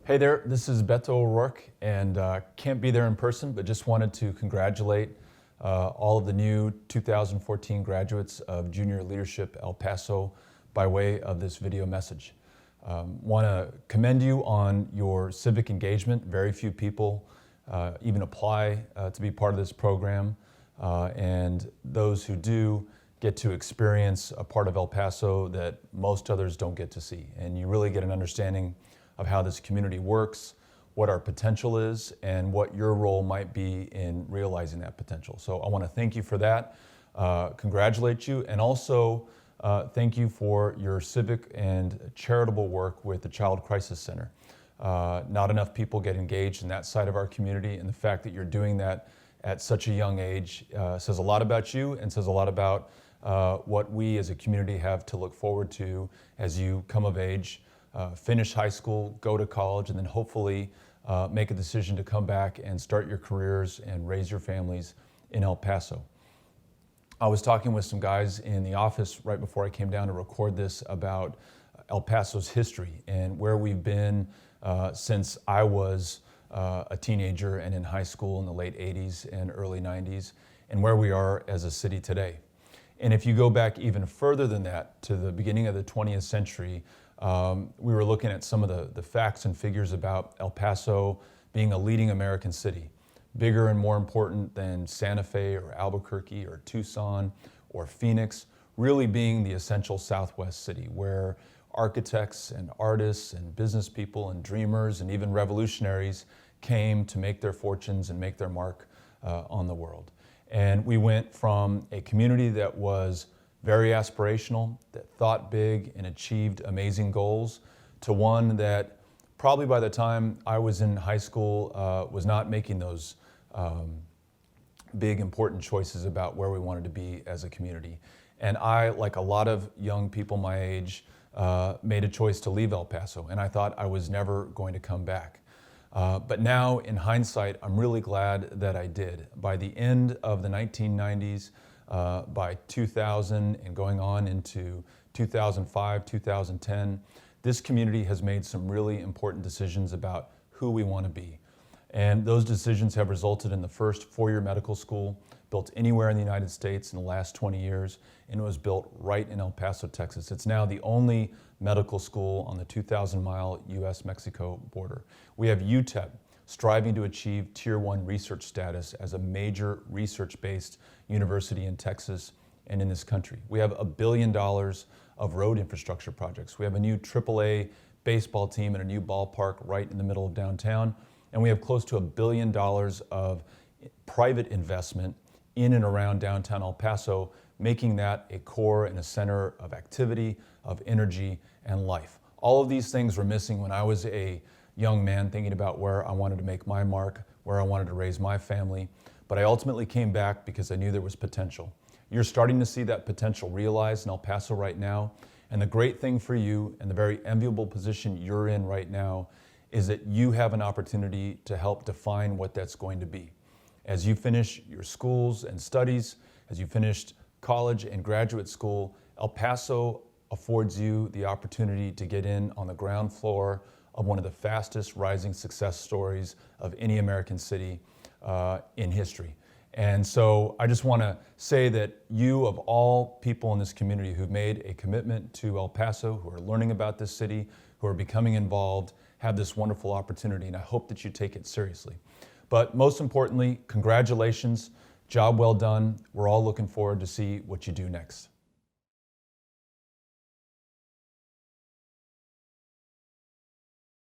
Hey there, this is Beto O'Rourke, and can't be there in person, but just wanted to congratulate all of the new 2014 graduates of Junior Leadership El Paso by way of this video message. Want to commend you on your civic engagement. Very few people even apply to be part of this program, and those who do get to experience a part of El Paso that most others don't get to see. And you really get an understanding of how this community works, what our potential is, and what your role might be in realizing that potential. So I want to thank you for that, congratulate you, and also thank you for your civic and charitable work with the Child Crisis Center. Not enough people get engaged in that side of our community, and the fact that you're doing that at such a young age says a lot about you and says a lot about what we as a community have to look forward to as you come of age, finish high school, go to college, and then hopefully make a decision to come back and start your careers and raise your families in El Paso. I was talking with some guys in the office right before I came down to record this about El Paso's history and where we've been since I was a teenager and in high school in the late 80s and early 90s, and where we are as a city today. And if you go back even further than that, to the beginning of the 20th century, we were looking at some of the facts and figures about El Paso being a leading American city, bigger and more important than Santa Fe or Albuquerque or Tucson or Phoenix, really being the essential Southwest city where architects and artists and business people and dreamers and even revolutionaries came to make their fortunes and make their mark on the world. And we went from a community that was very aspirational, that thought big and achieved amazing goals, to one that probably by the time I was in high school was not making those big important choices about where we wanted to be as a community. And I, like a lot of young people my age, made a choice to leave El Paso, and I thought I was never going to come back. But now, in hindsight, I'm really glad that I did. By the end of the 1990s, by 2000 and going on into 2005, 2010, this community has made some really important decisions about who we want to be. And those decisions have resulted in the first four-year medical school built anywhere in the United States in the last 20 years, and it was built right in El Paso, Texas. It's now the only medical school on the 2,000-mile U.S.-Mexico border. We have UTEP striving to achieve Tier 1 research status as a major research-based university in Texas and in this country. We have $1 billion of road infrastructure projects. We have a new AAA baseball team and a new ballpark right in the middle of downtown. And we have close to $1 billion of private investment in and around downtown El Paso, making that a core and a center of activity, of energy, and life. All of these things were missing when I was a young man thinking about where I wanted to make my mark, where I wanted to raise my family. But I ultimately came back because I knew there was potential. You're starting to see that potential realized in El Paso right now. And the great thing for you, and the very enviable position you're in right now, is that you have an opportunity to help define what that's going to be. As you finish your schools and studies, as you finished college and graduate school, El Paso affords you the opportunity to get in on the ground floor of one of the fastest rising success stories of any American city in history. And so I just want to say that you, of all people in this community who've made a commitment to El Paso, who are learning about this city, who are becoming involved, have this wonderful opportunity, and I hope that you take it seriously. But most importantly, congratulations, job well done. We're all looking forward to see what you do next.